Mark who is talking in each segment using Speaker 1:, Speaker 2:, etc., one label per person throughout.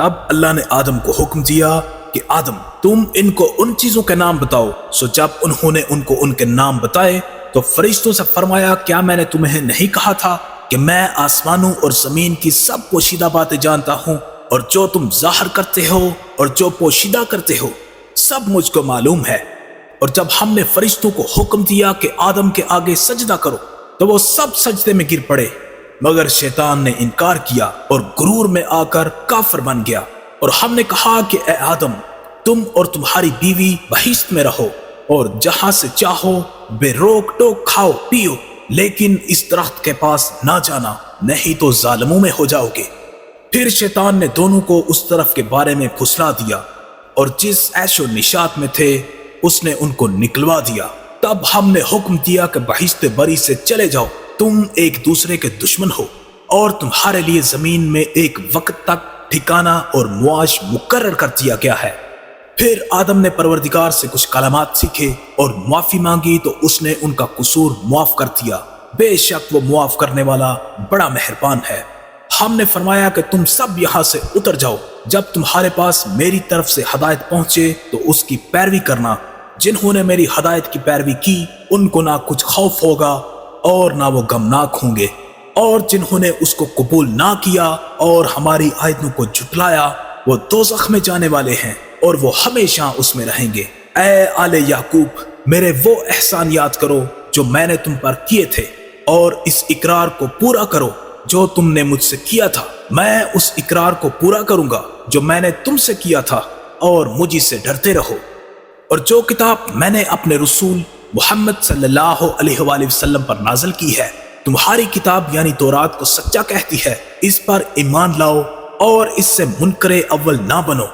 Speaker 1: تب اللہ نے آدم کو حکم دیا کہ آدم تم ان کو ان چیزوں کے نام بتاؤ۔ سو جب انہوں نے ان کو ان کے نام بتائے تو فرشتوں سے فرمایا کیا میں نے تمہیں نہیں کہا تھا کہ میں آسمانوں اور زمین کی سب پوشیدہ باتیں جانتا ہوں، اور جو تم ظاہر کرتے ہو اور جو پوشیدہ کرتے ہو سب مجھ کو معلوم ہے۔ اور جب ہم نے فرشتوں کو حکم دیا کہ آدم کے آگے سجدہ کرو تو وہ سب سجدے میں گر پڑے، مگر شیطان نے انکار کیا اور غرور میں آ کر کافر بن گیا۔ اور ہم نے کہا کہ اے آدم تم اور تمہاری بیوی بہشت میں رہو اور جہاں سے چاہو بے روک ٹوک کھاؤ پیو، لیکن اس درخت کے پاس نہ جانا، نہیں تو ظالموں میں ہو جاؤ گے۔ پھر شیطان نے دونوں کو اس طرف کے بارے میں پھسلا دیا اور جس عیش و نشاط میں تھے اس نے ان کو نکلوا دیا۔ تب ہم نے حکم دیا کہ بہشت بری سے چلے جاؤ، تم ایک دوسرے کے دشمن ہو، اور تمہارے لیے زمین میں ایک وقت تک ٹھکانہ اور معاش مقرر کر دیا گیا ہے۔ پھر آدم نے پروردگار سے کچھ کلمات سیکھے اور معافی مانگی تو اس نے ان کا قصور معاف کر دیا، بے شک وہ معاف کرنے والا بڑا مہربان ہے۔ ہم نے فرمایا کہ تم سب یہاں سے اتر جاؤ، جب تمہارے پاس میری طرف سے ہدایت پہنچے تو اس کی پیروی کرنا۔ جنہوں نے میری ہدایت کی پیروی کی ان کو نہ کچھ خوف ہوگا اور نہ وہ غمناک ہوں گے، اور جنہوں نے اس کو قبول نہ کیا اور ہماری آیتوں کو جھٹلایا وہ دوزخ میں جانے والے ہیں اور وہ ہمیشہ اس میں رہیں گے۔ اے آل یعقوب میرے وہ احسان یاد کرو جو میں نے تم پر کیے تھے، اور اس اقرار کو پورا کرو جو تم نے مجھ سے کیا تھا۔ میں اس اقرار کو پورا کروں گا جو میں نے تم سے کیا تھا، اور مجھ سے ڈرتے رہو۔ اور جو کتاب میں نے اپنے رسول محمد صلی اللہ علیہ وآلہ وسلم پر نازل کی ہے، تمہاری کتاب یعنی تورات کو سچا کہتی ہے، اس پر ایمان لاؤ اور اس سے منکر اول نہ بنو،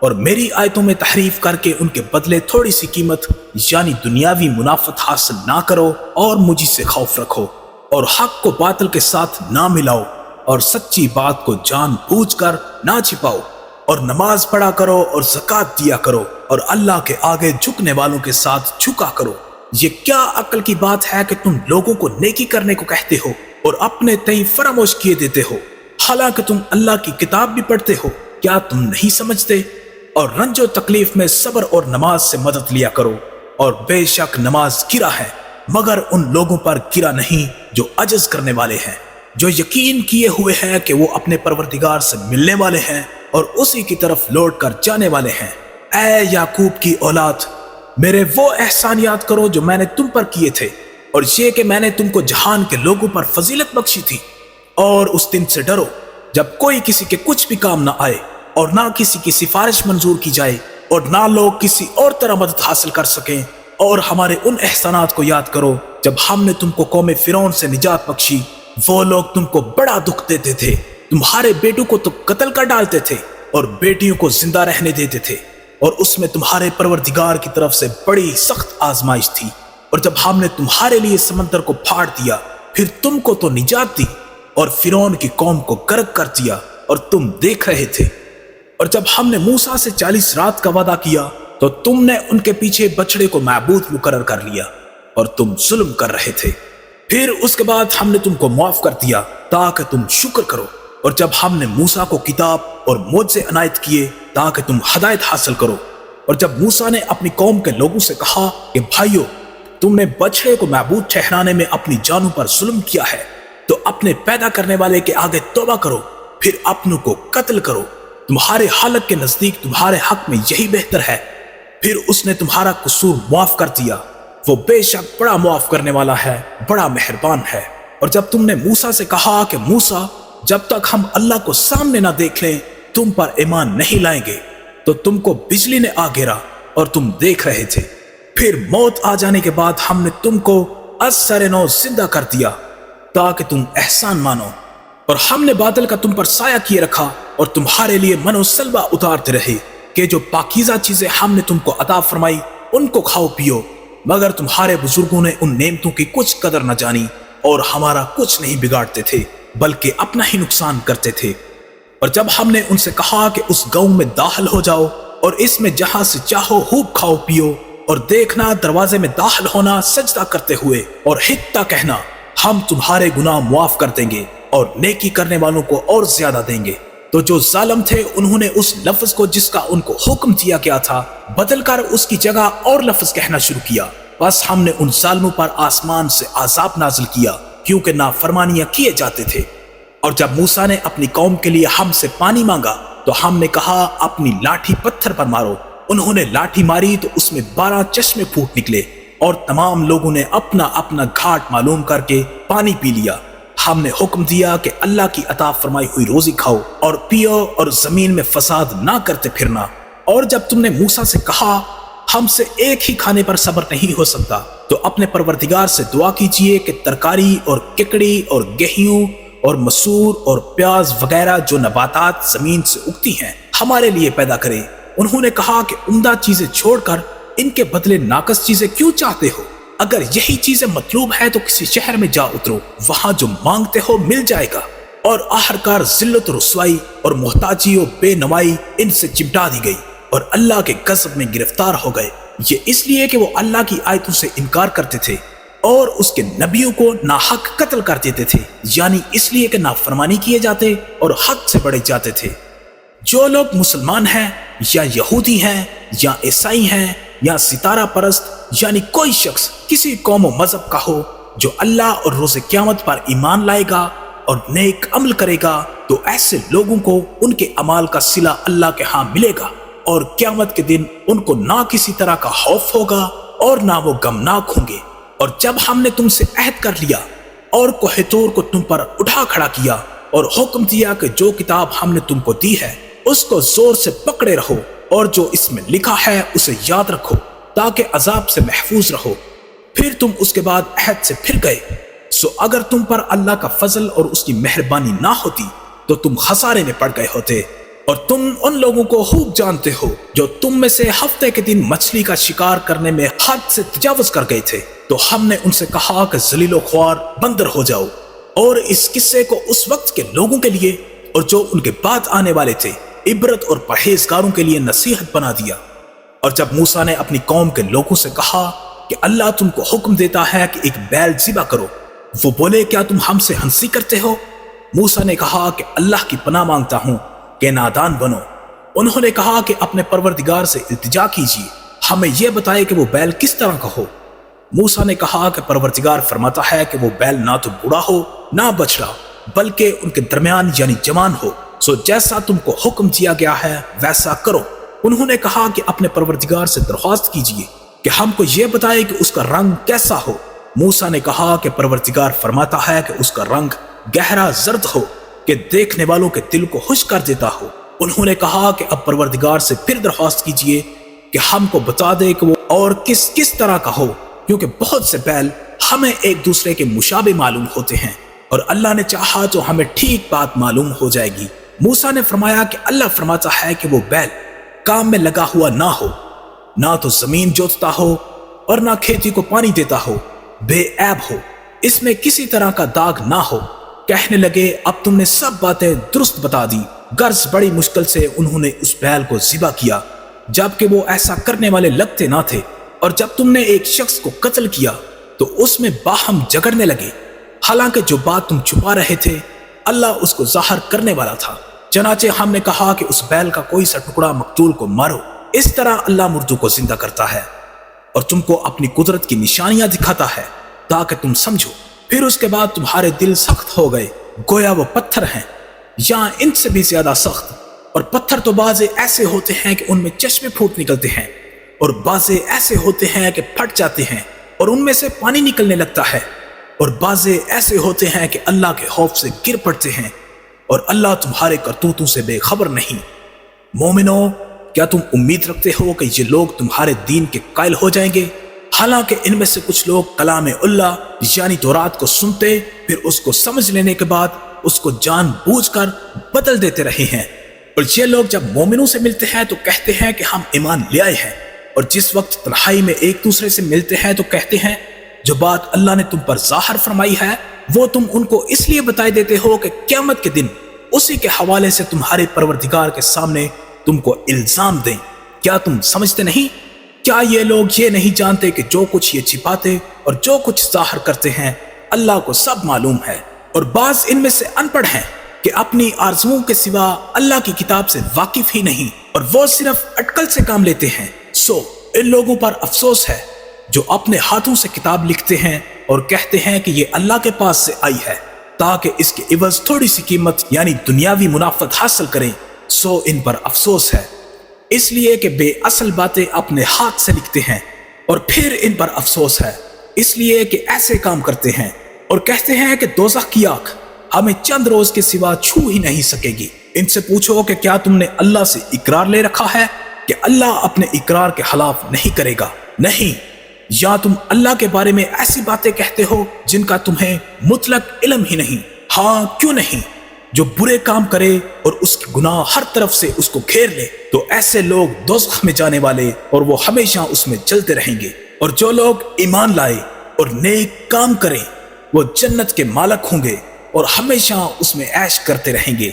Speaker 1: اور میری آیتوں میں تحریف کر کے ان کے بدلے تھوڑی سی قیمت یعنی دنیاوی منافت حاصل نہ کرو، اور مجھ سے خوف رکھو، اور حق کو باطل کے ساتھ نہ ملاؤ، اور سچی بات کو جان بوجھ کر نہ چھپاؤ، اور نماز پڑھا کرو اور زکوٰۃ دیا کرو، اور اللہ کے آگے جھکنے والوں کے ساتھ جھکا کرو۔ یہ کیا عقل کی بات ہے کہ تم لوگوں کو نیکی کرنے کو کہتے ہو اور اپنے تئیں فراموش کیے دیتے ہو، حالانکہ تم اللہ کی کتاب بھی پڑھتے ہو؟ کیا تم نہیں سمجھتے؟ اور رنج و تکلیف میں صبر اور نماز سے مدد لیا کرو، اور بے شک نماز گرہ ہے مگر ان لوگوں پر گرہ نہیں جو عجز کرنے والے ہیں، جو یقین کیے ہوئے ہیں کہ وہ اپنے پروردگار سے ملنے والے ہیں اور اسی کی طرف لوٹ کر جانے والے ہیں۔ اے یعقوب کی اولاد میرے وہ احسان یاد کرو جو میں نے تم پر کیے تھے، اور یہ کہ میں نے تم کو جہان کے لوگوں پر فضیلت بخشی تھی، اور اس دن سے ڈرو جب کوئی کسی کے کچھ بھی کام نہ آئے، اور نہ کسی کی سفارش منظور کی جائے، اور نہ لوگ کسی اور طرح مدد حاصل کر سکیں۔ اور ہمارے ان احسانات کو یاد کرو جب ہم نے تم کو قوم فرعون سے نجات بخشی، وہ لوگ تم کو بڑا دکھ دیتے تھے، تمہارے بیٹوں کو تو قتل کر ڈالتے تھے اور بیٹیوں کو زندہ رہنے دیتے تھے، اور اس میں تمہارے پروردگار کی طرف سے بڑی سخت آزمائش تھی۔ اور جب ہم نے تمہارے لیے سمندر کو پھاڑ دیا پھر تم کو تو نجات دی، اور فرعون کی قوم کو غرق کر دیا اور تم دیکھ رہے تھے۔ اور جب ہم نے موسیٰ سے 40 رات کا وعدہ کیا تو تم نے ان کے پیچھے بچڑے کو معبود مقرر کر لیا اور تم ظلم کر رہے تھے۔ پھر اس کے بعد ہم نے تم کو معاف کر دیا تاکہ تم شکر کرو۔ اور جب ہم نے موسیٰ کو کتاب اور معجزے عنایت کیے تاکہ تم ہدایت حاصل کرو، اور جب موسیٰ نے اپنی قوم کے لوگوں سے کہا کہ بھائیو تم نے بچڑے کو معبود ٹھہرانے میں اپنی جانوں پر ظلم کیا ہے، تو اپنے پیدا کرنے والے کے آگے توبہ کرو، پھر اپنوں کو قتل کرو، تمہارے حالت کے نزدیک تمہارے حق میں یہی بہتر ہے۔ پھر اس نے تمہارا قصور معاف کر دیا، وہ بے شک بڑا معاف کرنے والا ہے، بڑا مہربان ہے۔ اور جب تم نے موسیٰ سے کہا کہ موسیٰ جب تک ہم اللہ کو سامنے نہ دیکھ لیں تم پر ایمان نہیں لائیں گے، تو تم کو بجلی نے آ گرا اور تم دیکھ رہے تھے۔ پھر موت آ جانے کے بعد ہم نے تم کو از سر نو زندہ کر دیا تاکہ تم احسان مانو، اور ہم نے بادل کا تم پر سایہ کیے رکھا اور تمہارے لیے من و سلوہ اتارتے رہے کہ جو پاکیزہ چیزیں ہم نے تم کو عطا فرمائی ان کو کھاؤ پیو، مگر تمہارے بزرگوں نے ان نعمتوں کی کچھ قدر نہ جانی اور ہمارا کچھ نہیں بگاڑتے تھے بلکہ اپنا ہی نقصان کرتے تھے۔ اور جب ہم نے ان سے کہا کہ اس گاؤں میں داخل ہو جاؤ اور اس میں جہاں سے چاہو خوب کھاؤ پیو، اور دیکھنا دروازے میں داخل ہونا سجدہ کرتے ہوئے اور حتہ کہنا ہم تمہارے گناہ معاف کر دیں گے اور نیکی کرنے والوں کو اور زیادہ دیں گے، तो जो जालिम थे उन्होंने उस लफ्ज को जिसका उनको हुक्म दिया गया था बदल कर उसकी जगह और लफ्ज कहना शुरू किया। बस हमने उन जालिमों पर आसमान से आजाब नाजिल किया क्योंकि नाफरमानियां किए जाते थे। और जब मूसा ने अपनी कौम के लिए हमसे पानी मांगा तो हमने कहा अपनी लाठी पत्थर पर मारो। उन्होंने लाठी मारी तो उसमें 12 चश्मे फूट निकले और तमाम लोगों ने अपना अपना घाट मालूम करके पानी पी लिया। हमने हुक्म दिया कि अल्लाह की अता फरमाई हुई रोजी खाओ और पियो और जमीन में फसाद ना करते फिरना। और जब तुमने मूसा से कहा हमसे एक ही खाने पर सब्र नहीं हो सकता तो अपने परवरदिगार से दुआ कीजिए कि तरकारी और किकड़ी और गेहूं और मसूर और प्याज वगैरह जो नबातात जमीन से उगती हैं हमारे लिए पैदा करे। उन्होंने कहा कि उम्दा चीजें छोड़कर इनके बदले नाकस चीजें क्यों चाहते हो? अगर यही चीजें मतलूब है तो किसी शहर में जा उतरो, वहां जो मांगते हो मिल जाएगा। और आखिरकार जिल्लत रुसवाई और मोहताजी और बेनवाई इनसे चिमटा दी गई और अल्लाह के गज़ब में गिरफ्तार हो गए। ये इसलिए कि वो अल्लाह की आयतों से इनकार करते थे और उसके नबियों को नाहक कत्ल कर देते थे, यानी इसलिए कि नाफरमानी किए जाते और हद से बढ़े जाते थे। जो लोग मुसलमान हैं या यहूदी हैं या ईसाई हैं या सितारा परस्त यानी कोई शख्स किसी कौम और मजहब का हो जो अल्लाह और रोज़े क़यामत पर ईमान लाएगा और नेक अमल करेगा तो ऐसे लोगों को उनके अमाल का सिला अल्लाह के यहाँ मिलेगा और क़यामत के दिन उनको ना किसी तरह का खौफ होगा और ना वो गमनाक होंगे। और जब हमने तुमसे अहद कर लिया और कोह तूर को तुम पर उठा खड़ा किया और हुक्म दिया कि जो किताब हमने तुमको दी है उसको जोर से पकड़े रहो और जो इसमें लिखा है उसे याद रखो ताकि अजाब से महफूज रहो, फिर तुम उसके बाद अहद से फिर गए। सो अगर तुम पर अल्लाह का फजल और उसकी मेहरबानी ना होती तो तुम खसारे में पड़ गए होते। और तुम उन लोगों को खूब जानते हो जो तुम में से हफ्ते के दिन मछली का शिकार करने में हद से तजावुज कर गए थे, तो हमने उनसे कहा कि जलीलो ख्वार बंदर हो जाओ। और इस किस्से को उस वक्त के लोगों के लिए और जो उनके बाद आने वाले थे इबरत और परहेजगारों के लिए नसीहत बना दिया। और जब मूसा ने अपनी कौम के लोगों से कहा कि अल्लाह तुमको हुक्म देता है कि एक बैल ज़िबा करो, वो बोले क्या तुम हमसे हंसी करते हो? मूसा ने कहा कि अल्लाह की पनाह मांगता हूं कि नादान बनो। उन्होंने कहा कि अपने परवरदिगार से इल्तिजा कीजिए, हमें यह बताए कि वो बैल किस तरह का हो। मूसा ने कहा कि परवरदिगार फरमाता है कि वो बैल ना तो बूढ़ा हो ना बछड़ा बल्कि उनके दरमियान यानी जवान हो। सो जैसा तुमको हुक्म दिया गया है वैसा करो। उन्होंने कहा कि अपने परवरदिगार से दरख्वास्त कीजिए कि हमको यह बताए कि उसका रंग कैसा हो। मूसा ने कहा कि परवरदिगार फरमाता है कि उसका रंग गहरा जर्द हो कि देखने वालों के दिल को खुश कर देता हो। उन्होंने कहा कि अब परवरदिगार से फिर दरख्वास्त कीजिए कि हमको बता दे कि वो और किस किस तरह का हो, क्योंकि बहुत से बैल हमें एक दूसरे के मुशाबे मालूम होते हैं और अल्लाह ने चाहा तो हमें ठीक बात मालूम हो जाएगी। मूसा ने फरमाया कि अल्लाह फरमाता है कि वो बैल काम में लगा हुआ ना हो, ना तो जमीन जोतता हो और ना खेती को पानी देता हो, बेऐब हो, इसमें किसी तरह का दाग ना हो। कहने लगे अब तुमने सब बातें दुरुस्त बता दी। गर्ज बड़ी मुश्किल से उन्होंने उस बैल को ज़िबा किया जबकि वो ऐसा करने वाले लगते ना थे। और जब तुमने एक शख्स को कत्ल किया तो उसमें बाहम झगड़ने लगे, हालांकि जो बात तुम छुपा रहे थे अल्लाह उसको जाहिर करने वाला था। चनाचे हमने कहा कि उस बैल का कोई सा टुकड़ा मकतूल को मारो। इस तरह अल्लाह मुर्दों को जिंदा करता है और तुमको अपनी कुदरत की निशानियां दिखाता है ताकि तुम समझो। फिर उसके बाद तुम्हारे दिल सख्त हो गए, गोया वो पत्थर हैं या इनसे भी ज्यादा सख्त। और पत्थर तो बाजे ऐसे होते हैं कि उनमें चश्मे फूट निकलते हैं और बाजे ऐसे होते हैं कि फट जाते हैं और उनमें से पानी निकलने लगता है। और बाजे ऐसे होते हैं कि अल्लाह के खौफ से गिर पड़ते हैं और अल्लाह तुम्हारे करतूतों से बेखबर नहीं। मोमिनो, क्या तुम उम्मीद रखते हो कि ये लोग तुम्हारे दीन के कायल हो जाएंगे? हालांकि इनमें से कुछ लोग कलाम उल्लाह यानी तौरात को सुनते फिर उसको समझ लेने के बाद उसको जानबूझकर बदल देते रहे हैं। और ये लोग जब मोमिनों से मिलते हैं तो कहते हैं कि हम ईमान ले आए हैं, और जिस वक्त तन्हाई में एक दूसरे से मिलते हैं तो कहते हैं जो बात अल्लाह ने तुम पर जाहिर फरमाई है वो तुम उनको इसलिए बताए देते हो कि क़यामत के दिन उसी के हवाले से तुम्हारे परवरदिगार के सामने तुमको इल्जाम दें। क्या तुम समझते नहीं? क्या ये लोग ये नहीं जानते कि जो कुछ ये छिपाते और जो कुछ जाहिर करते हैं अल्लाह को सब मालूम है? और बाज इनमें से अनपढ़ हैं, کہ अपनी आरज़ुओं के सिवा अल्लाह की किताब से वाकिफ ही नहीं और वो सिर्फ अटकल से काम लेते हैं। सो इन लोगों पर अफसोस है जो अपने हाथों से किताब लिखते हैं और कहते हैं कि ये अल्लाह के पास से आई है ताकि इसके इवज थोड़ी सी कीमत यानी दुनियावी मुनाफत हासिल करें। सो इन पर अफसोस है इसलिए कि बेअसल बातें अपने हाथ से लिखते हैं, और फिर इन पर अफसोस है इसलिए कि ऐसे काम करते हैं और कहते हैं कि दोज़ख की आग हमें चंद रोज के सिवा छू ही नहीं सकेगी। इनसे पूछो कि क्या तुमने अल्लाह से इकरार ले रखा है कि अल्लाह अपने इकरार के खिलाफ नहीं करेगा? नहीं, या तुम अल्लाह के बारे में ऐसी बातें कहते हो जिनका तुम्हें मुतलक इल्म ही नहीं। हाँ क्यों नहीं, जो बुरे काम करे और उसके गुनाह हर तरफ से उसको घेर ले तो ऐसे लोग दोज़ख में जाने वाले और वो हमेशा उसमें चलते रहेंगे। और जो लोग ईमान लाए और नेक काम करें वो जन्नत के मालिक होंगे और हमेशा उसमें ऐश करते रहेंगे।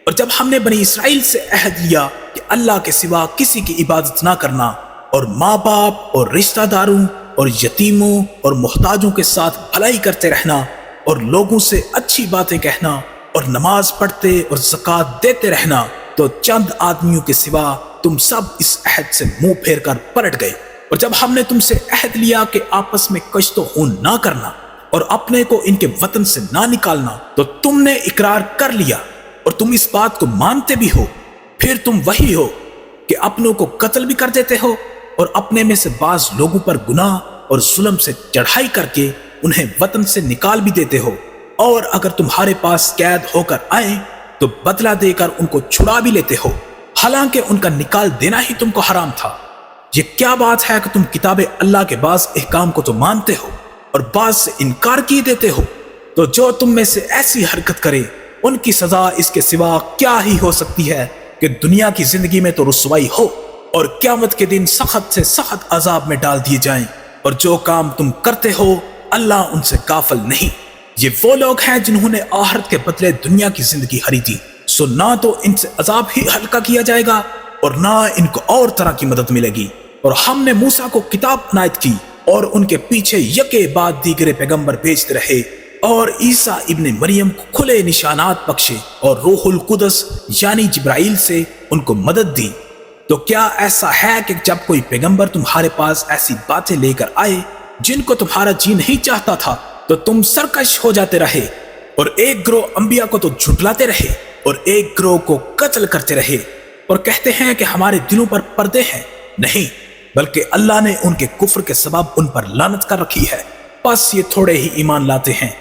Speaker 1: और जब हमने बनी इसराइल से अहद लिया कि अल्लाह के सिवा किसी की इबादत ना करना और माँ बाप और रिश्तेदारों और यतीमों और मोहताजों के साथ भलाई करते रहना और लोगों से अच्छी बातें कहना और नमाज पढ़ते और ज़कात देते रहना, तो चंद आदमियों के सिवा तुम सब इस अहद से मुंह फेर कर पलट गए। और जब हमने तुमसे अहद लिया कि आपस में कश्तो खून ना करना और अपने को इनके वतन से ना निकालना, तो तुमने इकरार कर लिया और तुम इस बात को मानते भी हो। फिर तुम वही हो कि अपनों को कत्ल भी कर देते हो और अपने में से बाज लोगों पर गुनाह और जुल्म से चढ़ाई करके उन्हें वतन से निकाल भी देते हो। और अगर तुम्हारे पास कैद होकर आए तो बदला देकर उनको छुड़ा भी लेते हो, हालांकि उनका निकाल देना ही तुमको हराम था। ये क्या बात है कि तुम किताब अल्लाह के बाज अहकाम को तो मानते हो और बाज से इनकार किए देते हो। तो जो तुम में से ऐसी हरकत करे उनकी सजा इसके सिवा क्या ही हो सकती है कि दुनिया की जिंदगी में तो रुसवाई हो और क़यामत के दिन सख्त से सख्त अजाब में डाल दिए जाएं। और जो काम तुम करते हो अल्लाह उनसे गाफिल नहीं। ये वो लोग हैं जिन्होंने आखिरत के बदले दुनिया की जिंदगी खरीदी। सो ना तो इनसे अजाब ही हल्का किया जाएगा और ना इनको और तरह की मदद मिलेगी। और हमने मूसा को किताब नायत की और उनके पीछे यके बाद दीगरे पैगंबर भेजते रहे और ईसा इब्ने मरियम को खुले निशानात बख्शे और रूहुल कुदस यानी जिब्राइल से उनको मदद दी। तो क्या ऐसा है कि जब कोई पैगंबर तुम्हारे पास ऐसी बातें लेकर आए जिनको तुम्हारा जी नहीं चाहता था तो तुम सरकश हो जाते रहे और एक गिरोह अंबिया को तो झुटलाते रहे और एक गिरोह को कत्ल करते रहे और कहते हैं कि हमारे दिलों पर पर्दे हैं? नहीं, बल्कि अल्लाह ने उनके कुफ्र के सबब उन पर लानत कर रखी है। बस ये थोड़े ही ईमान लाते हैं।